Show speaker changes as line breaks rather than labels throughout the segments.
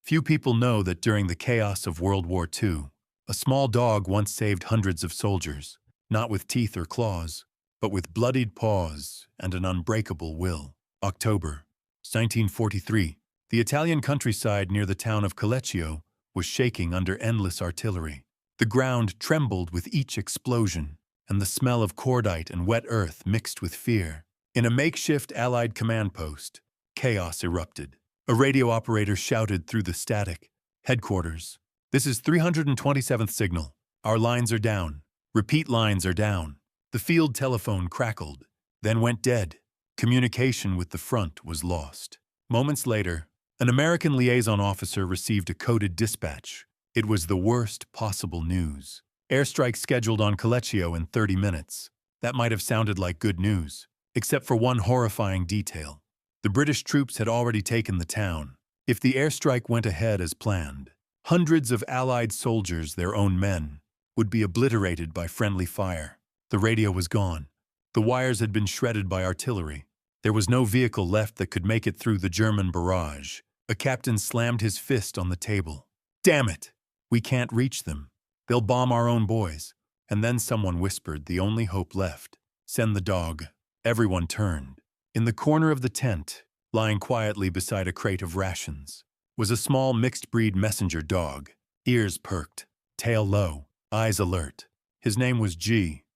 Few people know that during the chaos of World War II, a small dog once saved hundreds of soldiers, not with teeth or claws, but with bloodied paws and an unbreakable will. October 1943. The Italian countryside near the town of Collecchio was shaking under endless artillery. The ground trembled with each explosion, and the smell of cordite and wet earth mixed with fear. In a makeshift Allied command post, chaos erupted. A radio operator shouted through the static, "Headquarters, this is 327th signal. Our lines are down. Repeat lines are down." The field telephone crackled, then went dead. Communication with the front was lost. Moments later, an American liaison officer received a coded dispatch. It was the worst possible news. Airstrike scheduled on Collecchio in 30 minutes. That might have sounded like good news, except for one horrifying detail. The British troops had already taken the town. If the airstrike went ahead as planned, hundreds of Allied soldiers, their own men, would be obliterated by friendly fire. The radio was gone. The wires had been shredded by artillery. There was no vehicle left that could make it through the German barrage. A captain slammed his fist on the table. "Damn it! We can't reach them. They'll bomb our own boys." And then someone whispered, "The only hope left. Send the dog." Everyone turned. In the corner of the tent, lying quietly beside a crate of rations, was a small mixed-breed messenger dog, ears perked, tail low, eyes alert. His name was Joe.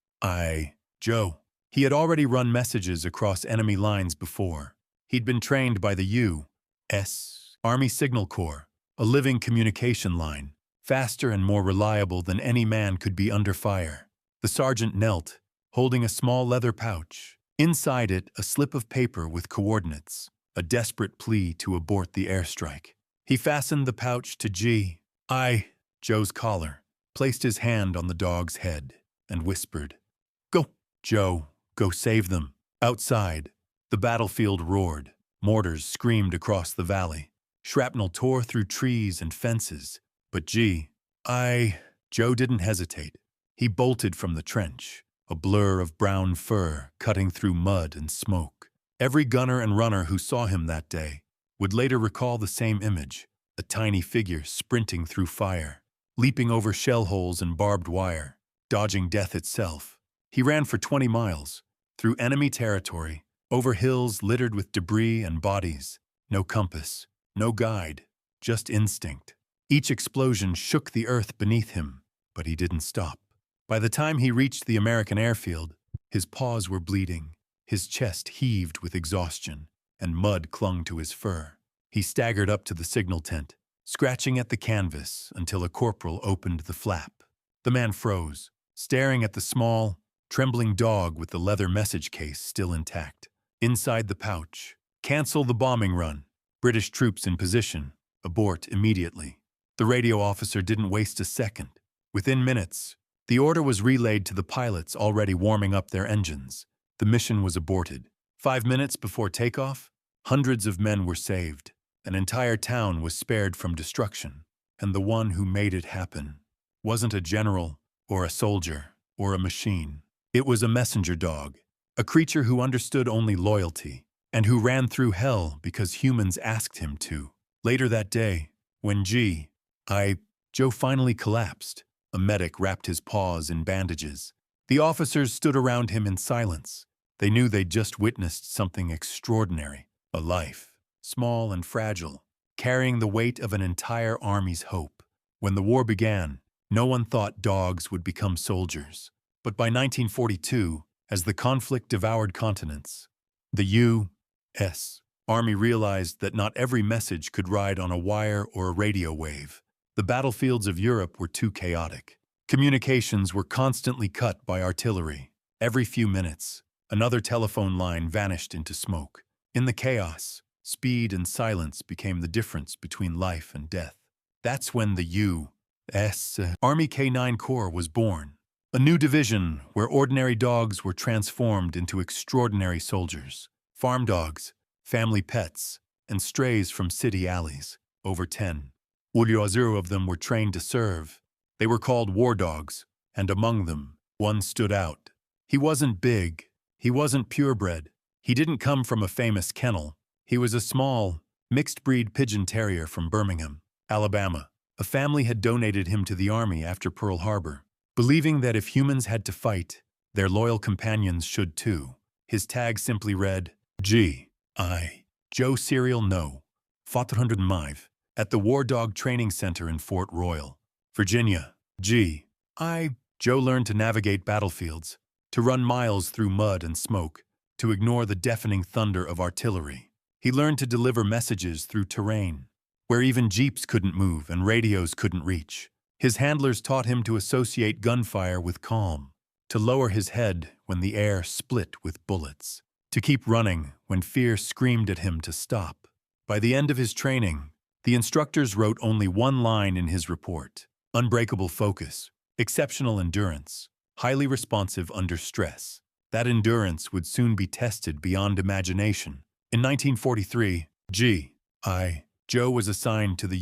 He had already run messages across enemy lines before. He'd been trained by the U.S. Army Signal Corps, a living communication line, faster and more reliable than any man could be under fire. The sergeant knelt, holding a small leather pouch. Inside it, a slip of paper with coordinates, a desperate plea to abort the airstrike. He fastened the pouch to Joe's collar, placed his hand on the dog's head, and whispered, "Go, Joe, go save them." Outside, the battlefield roared. Mortars screamed across the valley. Shrapnel tore through trees and fences. But Joe didn't hesitate. He bolted from the trench, a blur of brown fur cutting through mud and smoke. Every gunner and runner who saw him that day would later recall the same image, a tiny figure sprinting through fire, leaping over shell holes and barbed wire, dodging death itself. He ran for 20 miles, through enemy territory, over hills littered with debris and bodies. No compass, no guide, just instinct. Each explosion shook the earth beneath him, but he didn't stop. By the time he reached the American airfield, his paws were bleeding, his chest heaved with exhaustion, and mud clung to his fur. He staggered up to the signal tent, scratching at the canvas until a corporal opened the flap. The man froze, staring at the small, trembling dog with the leather message case still intact. Inside the pouch, "Cancel the bombing run. British troops in position. Abort immediately." The radio officer didn't waste a second. Within minutes, the order was relayed to the pilots already warming up their engines. The mission was aborted. 5 minutes before takeoff, hundreds of men were saved. An entire town was spared from destruction. And the one who made it happen wasn't a general or a soldier or a machine. It was a messenger dog, a creature who understood only loyalty and who ran through hell because humans asked him to. Later that day, when Joe finally collapsed, a medic wrapped his paws in bandages. The officers stood around him in silence. They knew they'd just witnessed something extraordinary, a life, small and fragile, carrying the weight of an entire army's hope. When the war began, no one thought dogs would become soldiers. But by 1942, as the conflict devoured continents, the U.S. Army realized that not every message could ride on a wire or a radio wave. The battlefields of Europe were too chaotic. Communications were constantly cut by artillery. Every few minutes, another telephone line vanished into smoke. In the chaos, speed and silence became the difference between life and death. That's when the U.S. Army K-9 Corps was born. A new division where ordinary dogs were transformed into extraordinary soldiers. Farm dogs, family pets, and strays from city alleys. Over 10 of them were trained to serve. They were called war dogs, and among them, one stood out. He wasn't big. He wasn't purebred. He didn't come from a famous kennel. He was a small, mixed-breed pigeon terrier from Birmingham. Alabama. A family had donated him to the Army after Pearl Harbor, believing that if humans had to fight, their loyal companions should too. His tag simply read, G.I. Joe Serial No. 405, at the War Dog Training Center in Fort Royal, Virginia. G.I. Joe learned to navigate battlefields, to run miles through mud and smoke, to ignore the deafening thunder of artillery. He learned to deliver messages through terrain, where even jeeps couldn't move and radios couldn't reach. His handlers taught him to associate gunfire with calm, to lower his head when the air split with bullets, to keep running when fear screamed at him to stop. By the end of his training, the instructors wrote only one line in his report: unbreakable focus, exceptional endurance, highly responsive under stress. That endurance would soon be tested beyond imagination. In 1943, G.I. Joe was assigned to the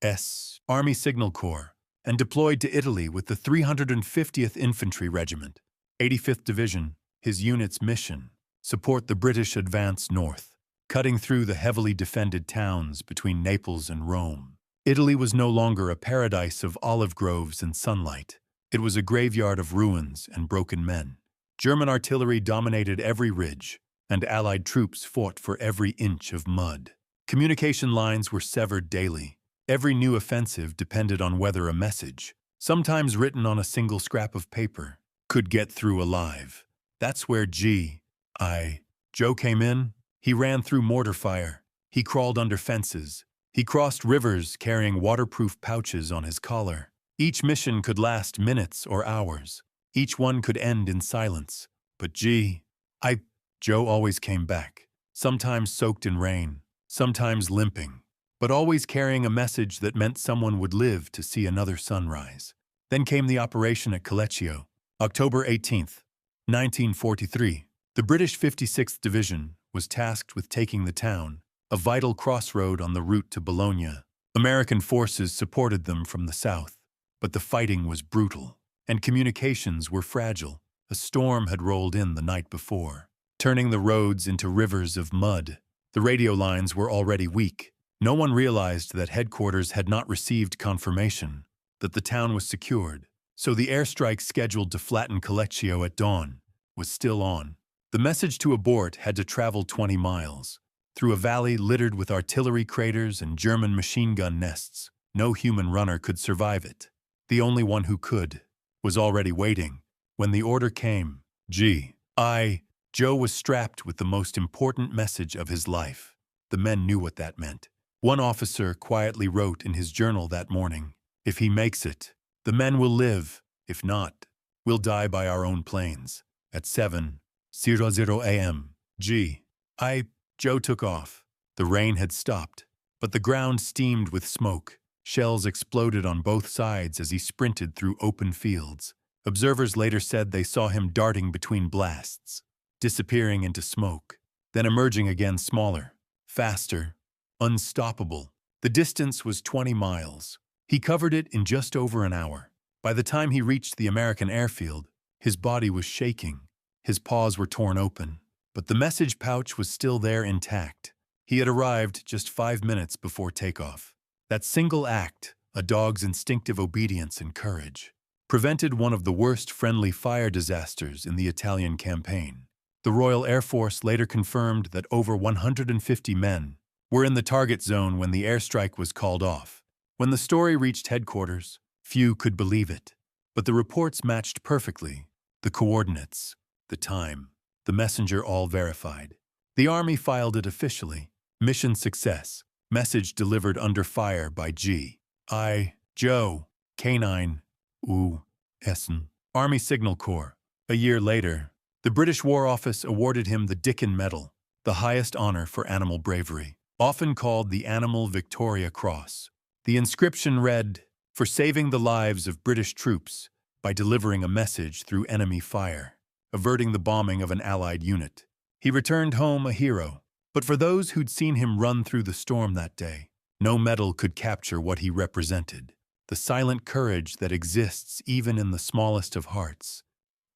U.S. Army Signal Corps and deployed to Italy with the 350th Infantry Regiment, 85th Division. His unit's mission: support the British advance north, cutting through the heavily defended towns between Naples and Rome. Italy was no longer a paradise of olive groves and sunlight. It was a graveyard of ruins and broken men. German artillery dominated every ridge, and Allied troops fought for every inch of mud. Communication lines were severed daily. Every new offensive depended on whether a message, sometimes written on a single scrap of paper, could get through alive. That's where G.I. Joe came in. He ran through mortar fire. He crawled under fences. He crossed rivers carrying waterproof pouches on his collar. Each mission could last minutes or hours. Each one could end in silence. But G.I. Joe always came back, sometimes soaked in rain, sometimes limping, but always carrying a message that meant someone would live to see another sunrise. Then came the operation at Collecchio, October 18th, 1943. The British 56th Division was tasked with taking the town, a vital crossroad on the route to Bologna. American forces supported them from the south, but the fighting was brutal, and communications were fragile. A storm had rolled in the night before, turning the roads into rivers of mud. The radio lines were already weak. No one realized that headquarters had not received confirmation that the town was secured, so the airstrike scheduled to flatten Collecchio at dawn was still on. The message to abort had to travel 20 miles, through a valley littered with artillery craters and German machine gun nests. No human runner could survive it. The only one who could was already waiting. When the order came, G.I. Joe was strapped with the most important message of his life. The men knew what that meant. One officer quietly wrote in his journal that morning, "If he makes it, the men will live. If not, we'll die by our own planes." At 7:00 a.m., G.I. Joe took off. The rain had stopped, but the ground steamed with smoke. Shells exploded on both sides as he sprinted through open fields. Observers later said they saw him darting between blasts, disappearing into smoke, then emerging again smaller, faster, unstoppable. The distance was 20 miles. He covered it in just over an hour. By the time he reached the American airfield, his body was shaking. His paws were torn open, but the message pouch was still there intact. He had arrived just 5 minutes before takeoff. That single act, a dog's instinctive obedience and courage, prevented one of the worst friendly fire disasters in the Italian campaign. The Royal Air Force later confirmed that over 150 men were in the target zone when the airstrike was called off. When the story reached headquarters, few could believe it. But the reports matched perfectly. The coordinates, the time, the messenger all verified. The Army filed it officially. Mission success. Message delivered under fire by G.I. Joe, K9, U.S. Army Signal Corps. A year later, the British War Office awarded him the Dickin Medal, the highest honor for animal bravery, often called the Animal Victoria Cross. The inscription read, "For saving the lives of British troops by delivering a message through enemy fire, averting the bombing of an Allied unit." He returned home a hero. But for those who'd seen him run through the storm that day, no medal could capture what he represented, the silent courage that exists even in the smallest of hearts.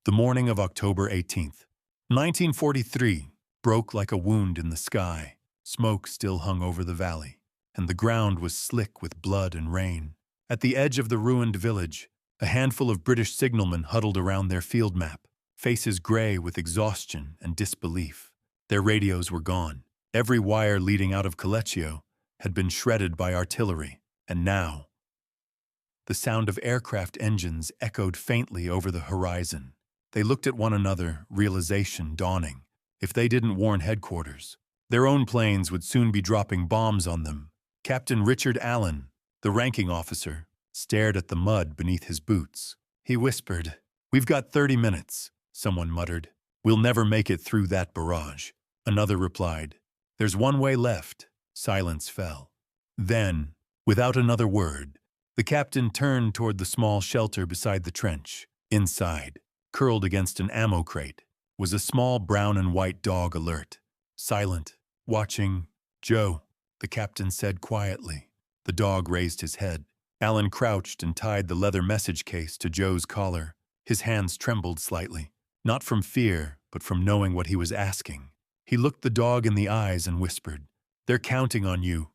The morning of October 18th, 1943, broke like a wound in the sky. Smoke still hung over the valley, and the ground was slick with blood and rain. At the edge of the ruined village, a handful of British signalmen huddled around their field map, faces gray with exhaustion and disbelief. Their radios were gone. Every wire leading out of Colecchio had been shredded by artillery, and now the sound of aircraft engines echoed faintly over the horizon. They looked at one another, realization dawning. If they didn't warn headquarters, their own planes would soon be dropping bombs on them. Captain Richard Allen, the ranking officer, stared at the mud beneath his boots. He whispered, "We've got 30 minutes, someone muttered. "We'll never make it through that barrage." Another replied, "There's one way left." Silence fell. Then, without another word, the captain turned toward the small shelter beside the trench. Inside, curled against an ammo crate, was a small brown and white dog, alert, silent, watching. "Joe," the captain said quietly. The dog raised his head. Allen crouched and tied the leather message case to Joe's collar. His hands trembled slightly, not from fear, but from knowing what he was asking. He looked the dog in the eyes and whispered, "They're counting on you,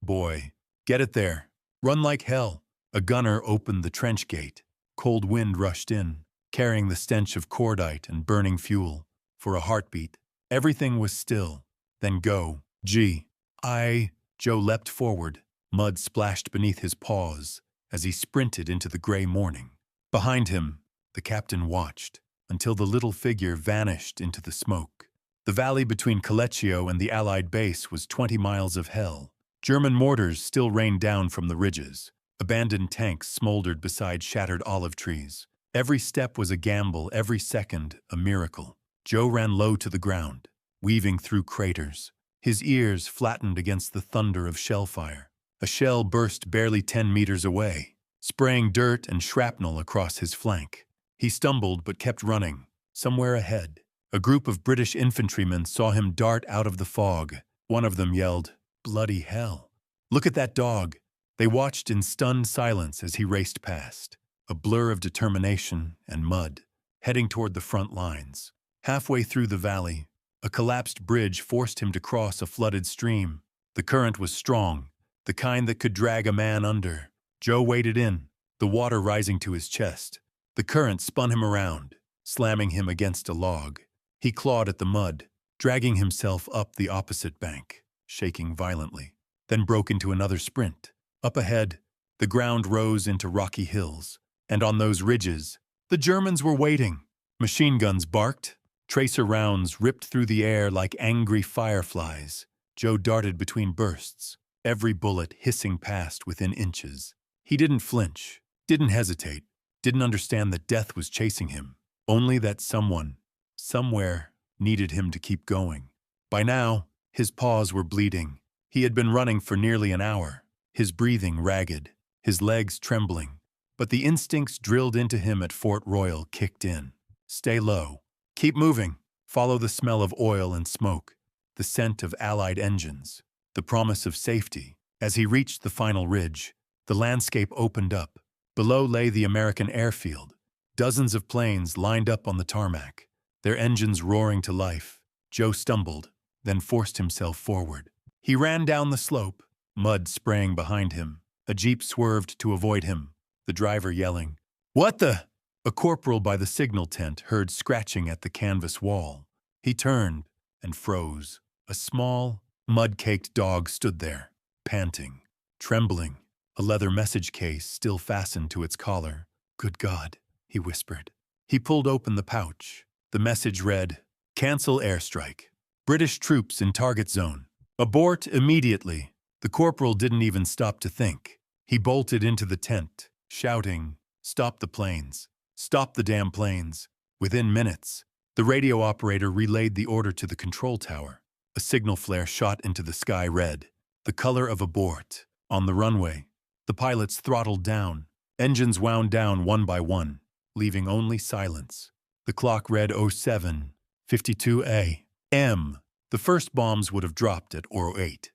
boy. Get it there. Run like hell." A gunner opened the trench gate. Cold wind rushed in, carrying the stench of cordite and burning fuel. For a heartbeat, everything was still. Then go. Joe leapt forward. Mud splashed beneath his paws as he sprinted into the gray morning. Behind him, the captain watched until the little figure vanished into the smoke. The valley between Colecchio and the Allied base was 20 miles of hell. German mortars still rained down from the ridges. Abandoned tanks smoldered beside shattered olive trees. Every step was a gamble, every second a miracle. Joe ran low to the ground, weaving through craters. His ears flattened against the thunder of shellfire. A shell burst barely 10 meters away, spraying dirt and shrapnel across his flank. He stumbled but kept running. Somewhere ahead, a group of British infantrymen saw him dart out of the fog. One of them yelled, "Bloody hell! Look at that dog!" They watched in stunned silence as he raced past, a blur of determination and mud, heading toward the front lines. Halfway through the valley, a collapsed bridge forced him to cross a flooded stream. The current was strong, the kind that could drag a man under. Joe waded in, the water rising to his chest. The current spun him around, slamming him against a log. He clawed at the mud, dragging himself up the opposite bank, shaking violently, then broke into another sprint. Up ahead, the ground rose into rocky hills, and on those ridges, the Germans were waiting. Machine guns barked, tracer rounds ripped through the air like angry fireflies. Joe darted between bursts, every bullet hissing past within inches. He didn't flinch, didn't hesitate, didn't understand that death was chasing him, only that someone, somewhere, needed him to keep going. By now, his paws were bleeding. He had been running for nearly an hour, his breathing ragged, his legs trembling. But the instincts drilled into him at Fort Royal kicked in. Stay low. Keep moving. Follow the smell of oil and smoke, the scent of Allied engines, the promise of safety. As he reached the final ridge, the landscape opened up. Below lay the American airfield. Dozens of planes lined up on the tarmac, their engines roaring to life. Joe stumbled, then forced himself forward. He ran down the slope, mud spraying behind him. A jeep swerved to avoid him, the driver yelling, "What the?" A corporal by the signal tent heard scratching at the canvas wall. He turned and froze. A small, mud-caked dog stood there, panting, trembling, a leather message case still fastened to its collar. "Good God," he whispered. He pulled open the pouch. The message read, "Cancel airstrike. British troops in target zone. Abort immediately." The corporal didn't even stop to think. He bolted into the tent, shouting, "Stop the planes. Stop the damn planes." Within minutes, the radio operator relayed the order to the control tower. A signal flare shot into the sky red, the color of abort. On the runway, the pilots throttled down. Engines wound down one by one, leaving only silence. The clock read 07:52 a.m. The first bombs would have dropped at 08.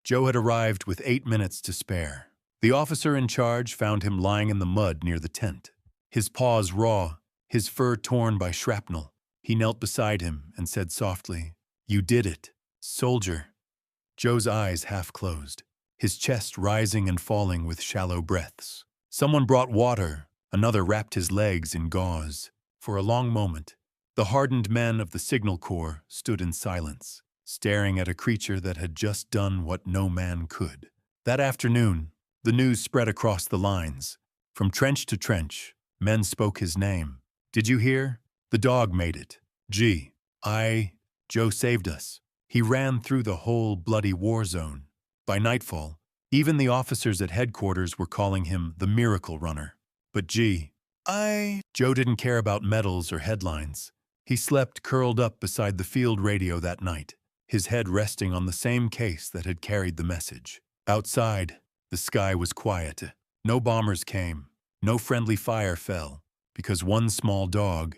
Joe had arrived with 8 minutes to spare. The officer in charge found him lying in the mud near the tent, his paws raw, his fur torn by shrapnel. He knelt beside him and said softly, You did it, soldier. Joe's eyes half closed, his chest rising and falling with shallow breaths. Someone brought water, another wrapped his legs in gauze. For a long moment, the hardened men of the Signal Corps stood in silence, staring at a creature that had just done what no man could. That afternoon, the news spread across the lines. From trench to trench, men spoke his name. Did you hear? The dog made it. Joe saved us. He ran through the whole bloody war zone. By nightfall, even the officers at headquarters were calling him the miracle runner. But Joe didn't care about medals or headlines. He slept curled up beside the field radio that night, his head resting on the same case that had carried the message. Outside, the sky was quiet. No bombers came, no friendly fire fell, because one small dog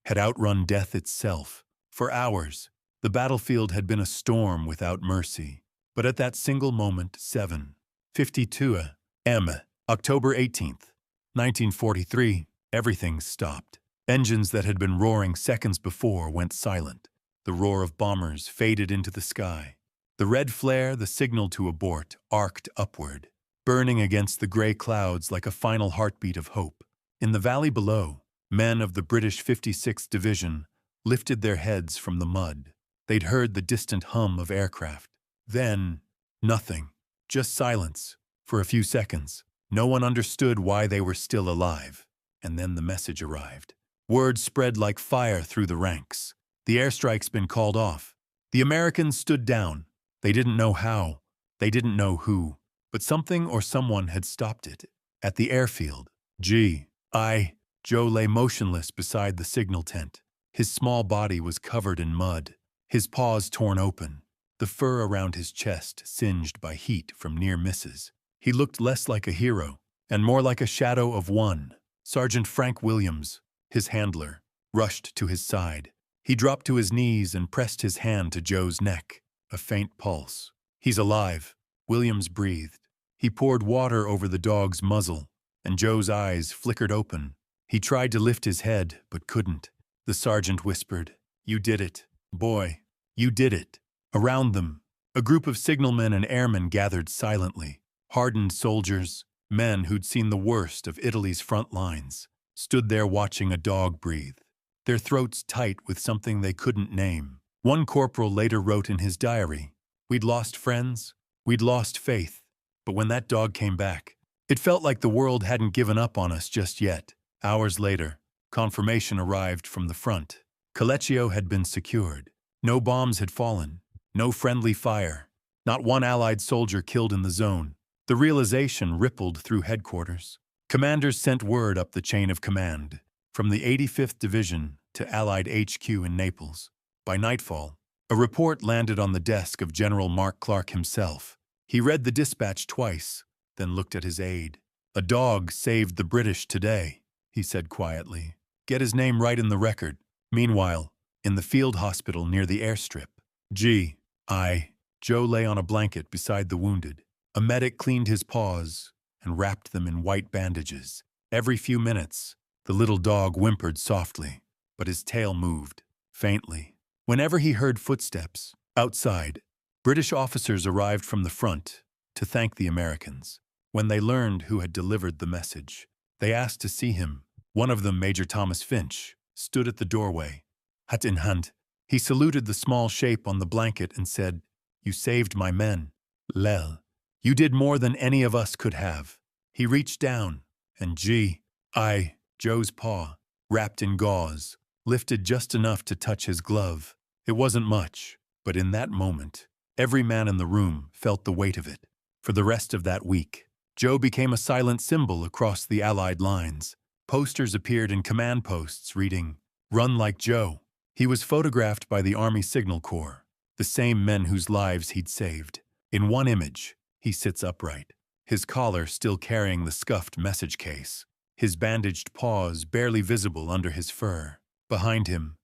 had outrun death itself. For hours, the battlefield had been a storm without mercy. But at that single moment, 7:52 a.m., October 18th, 1943, everything stopped. Engines that had been roaring seconds before went silent. The roar of bombers faded into the sky. The red flare, the signal to abort, arced upward, burning against the gray clouds like a final heartbeat of hope. In the valley below, men of the British 56th Division lifted their heads from the mud. They'd heard the distant hum of aircraft. Then, nothing. Just silence. For a few seconds, no one understood why they were still alive. And then the message arrived. Word spread like fire through the ranks. The airstrike's been called off. The Americans stood down. They didn't know how. They didn't know who. But something or someone had stopped it. At the airfield, Joe lay motionless beside the signal tent. His small body was covered in mud, his paws torn open, the fur around his chest singed by heat from near misses. He looked less like a hero and more like a shadow of one. Sergeant Frank Williams, his handler, rushed to his side. He dropped to his knees and pressed his hand to Joe's neck. A faint pulse. He's alive, Williams breathed. He poured water over the dog's muzzle, and Joe's eyes flickered open. He tried to lift his head, but couldn't. The sergeant whispered, "You did it, boy. You did it." Around them, a group of signalmen and airmen gathered silently. Hardened soldiers, men who'd seen the worst of Italy's front lines, stood there watching a dog breathe, their throats tight with something they couldn't name. One corporal later wrote in his diary, "We'd lost friends, we'd lost faith, but when that dog came back, it felt like the world hadn't given up on us just yet." Hours later, confirmation arrived from the front. Collecchio had been secured. No bombs had fallen. No friendly fire. Not one Allied soldier killed in the zone. The realization rippled through headquarters. Commanders sent word up the chain of command, from the 85th Division to Allied HQ in Naples. By nightfall, a report landed on the desk of General Mark Clark himself. He read the dispatch twice, then looked at his aide. "A dog saved the British today," he said quietly. "Get his name right in the record." Meanwhile, in the field hospital near the airstrip, Joe lay on a blanket beside the wounded. A medic cleaned his paws and wrapped them in white bandages. Every few minutes, the little dog whimpered softly, but his tail moved, faintly. Whenever he heard footsteps, outside, British officers arrived from the front to thank the Americans. When they learned who had delivered the message, they asked to see him. One of them, Major Thomas Finch, stood at the doorway, hat in hand. He saluted the small shape on the blanket and said, "You saved my men. Lel. You did more than any of us could have." He reached down, and Joe's paw, wrapped in gauze, lifted just enough to touch his glove. It wasn't much, but in that moment, every man in the room felt the weight of it. For the rest of that week, Joe became a silent symbol across the Allied lines. Posters appeared in command posts reading, "Run like Joe." He was photographed by the Army Signal Corps, the same men whose lives he'd saved. In one image, he sits upright, his collar still carrying the scuffed message case, his bandaged paws barely visible under his fur. Behind him,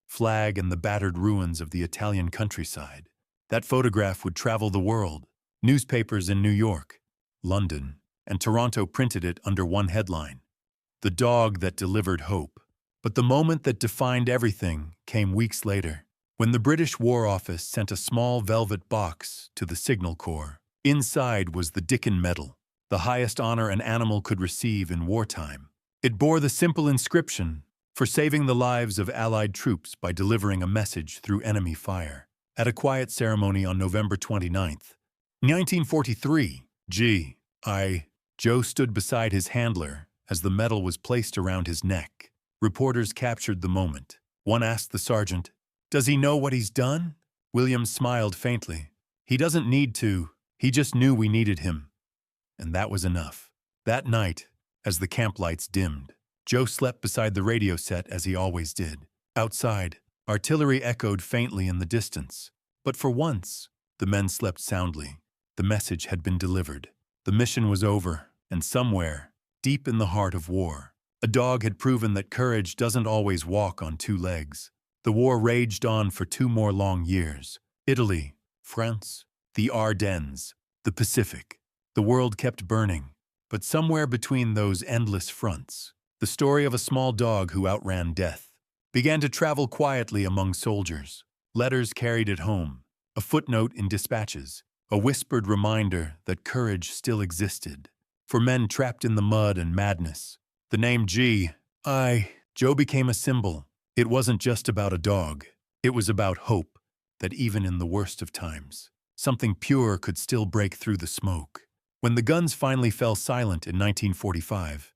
flag and the battered ruins of the Italian countryside. That photograph would travel the world. Newspapers in New York, London, and Toronto printed it under one headline, "The Dog That Delivered Hope." But the moment that defined everything came weeks later, when the British War Office sent a small velvet box to the Signal Corps. Inside was the Dickon Medal, the highest honor an animal could receive in wartime. It bore the simple inscription, "For saving the lives of Allied troops by delivering a message through enemy fire." At a quiet ceremony on November 29th, 1943, Joe stood beside his handler as the medal was placed around his neck. Reporters captured the moment. One asked the sergeant, "Does he know what he's done?" Williams smiled faintly. "He doesn't need to. He just knew we needed him." And that was enough. That night, as the camp lights dimmed, Joe slept beside the radio set as he always did. Outside, artillery echoed faintly in the distance. But for once, the men slept soundly. The message had been delivered. The mission was over, and somewhere, deep in the heart of war, a dog had proven that courage doesn't always walk on two legs. The war raged on for 2 more long years. Italy, France, the Ardennes, the Pacific. The world kept burning, but somewhere between those endless fronts, the story of a small dog who outran death began to travel quietly among soldiers. Letters carried it home, a footnote in dispatches, a whispered reminder that courage still existed. For men trapped in the mud and madness, the name Joe became a symbol. It wasn't just about a dog. It was about hope, that even in the worst of times, something pure could still break through the smoke. When the guns finally fell silent in 1945,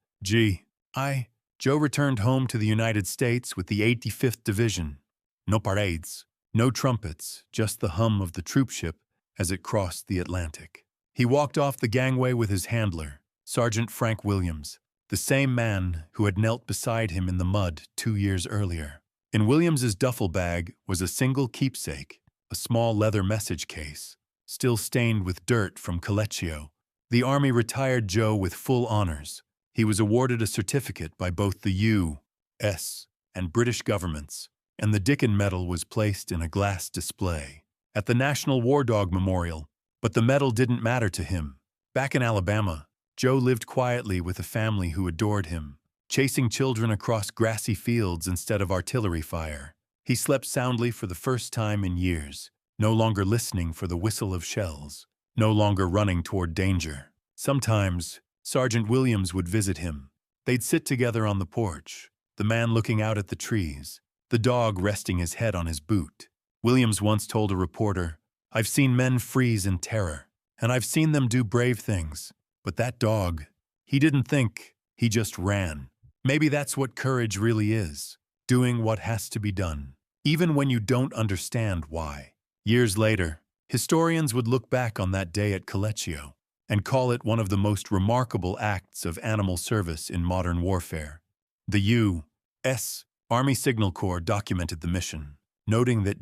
Joe returned home to the United States with the 85th Division. No parades, no trumpets, just the hum of the troopship as it crossed the Atlantic. He walked off the gangway with his handler, Sergeant Frank Williams, the same man who had knelt beside him in the mud 2 years earlier. In Williams's duffel bag was a single keepsake, a small leather message case, still stained with dirt from Colecchio. The Army retired Joe with full honors. He was awarded a certificate by both the U.S. and British governments, and the Dickon Medal was placed in a glass display at the National War Dog Memorial. But the medal didn't matter to him. Back in Alabama, Joe lived quietly with a family who adored him, chasing children across grassy fields instead of artillery fire. He slept soundly for the first time in years, no longer listening for the whistle of shells, no longer running toward danger. Sometimes, Sergeant Williams would visit him. They'd sit together on the porch, the man looking out at the trees, the dog resting his head on his boot. Williams once told a reporter, "I've seen men freeze in terror, and I've seen them do brave things. But that dog, he didn't think, he just ran." Maybe that's what courage really is, doing what has to be done, even when you don't understand why. Years later, historians would look back on that day at Colecchio and call it one of the most remarkable acts of animal service in modern warfare. The U.S. Army Signal Corps documented the mission, noting that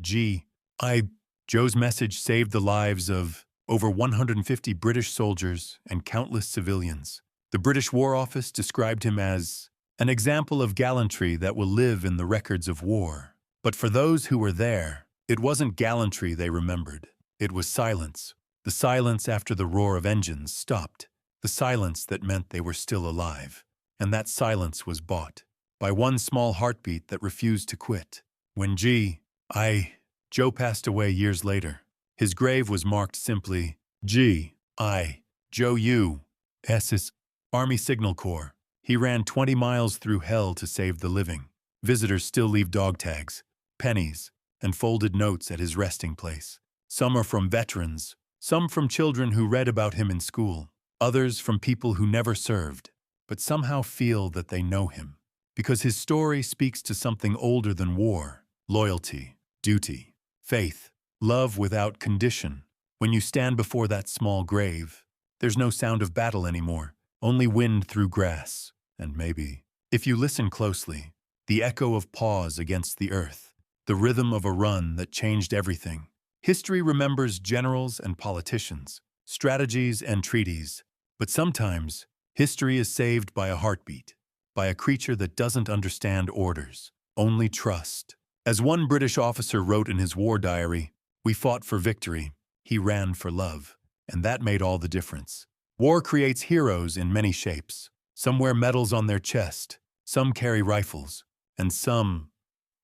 Joe's message saved the lives of over 150 British soldiers and countless civilians. The British War Office described him as an example of gallantry that will live in the records of war. But for those who were there, it wasn't gallantry they remembered. It was silence. The silence after the roar of engines stopped. The silence that meant they were still alive. And that silence was bought by one small heartbeat that refused to quit. When Joe passed away years later, his grave was marked simply, Joe U.S. Army Signal Corps. He ran 20 miles through hell to save the living. Visitors still leave dog tags, pennies, and folded notes at his resting place. Some are from veterans, some from children who read about him in school, others from people who never served, but somehow feel that they know him. Because his story speaks to something older than war: loyalty, duty, faith, love without condition. When you stand before that small grave, there's no sound of battle anymore, only wind through grass, and maybe, if you listen closely, the echo of paws against the earth, the rhythm of a run that changed everything. History remembers generals and politicians, strategies and treaties, but sometimes history is saved by a heartbeat, by a creature that doesn't understand orders, only trust. As one British officer wrote in his war diary, "We fought for victory, he ran for love," and that made all the difference. War creates heroes in many shapes. Some wear medals on their chest, some carry rifles, and some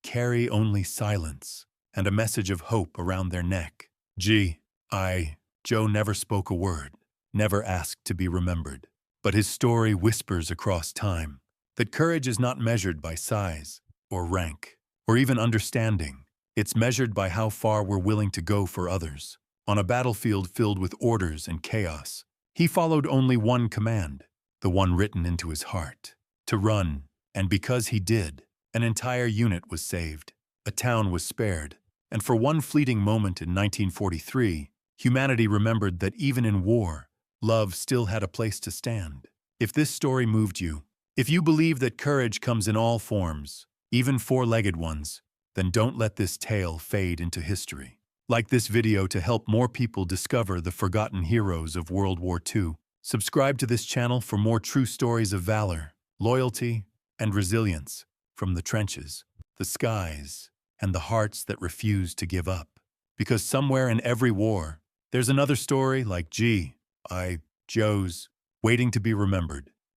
carry only silence and a message of hope around their neck. Joe never spoke a word, never asked to be remembered. But his story whispers across time that courage is not measured by size or rank or even understanding. It's measured by how far we're willing to go for others. On a battlefield filled with orders and chaos, he followed only one command, the one written into his heart: to run. And because he did, an entire unit was saved, a town was spared, and for one fleeting moment in 1943, humanity remembered that even in war, love still had a place to stand. If this story moved you, if you believe that courage comes in all forms, even four-legged ones, then don't let this tale fade into history. Like this video to help more people discover the forgotten heroes of World War II. Subscribe to this channel for more true stories of valor, loyalty, and resilience from the trenches, the skies, and the hearts that refuse to give up. Because somewhere in every war, there's another story like Joe's, waiting to be remembered.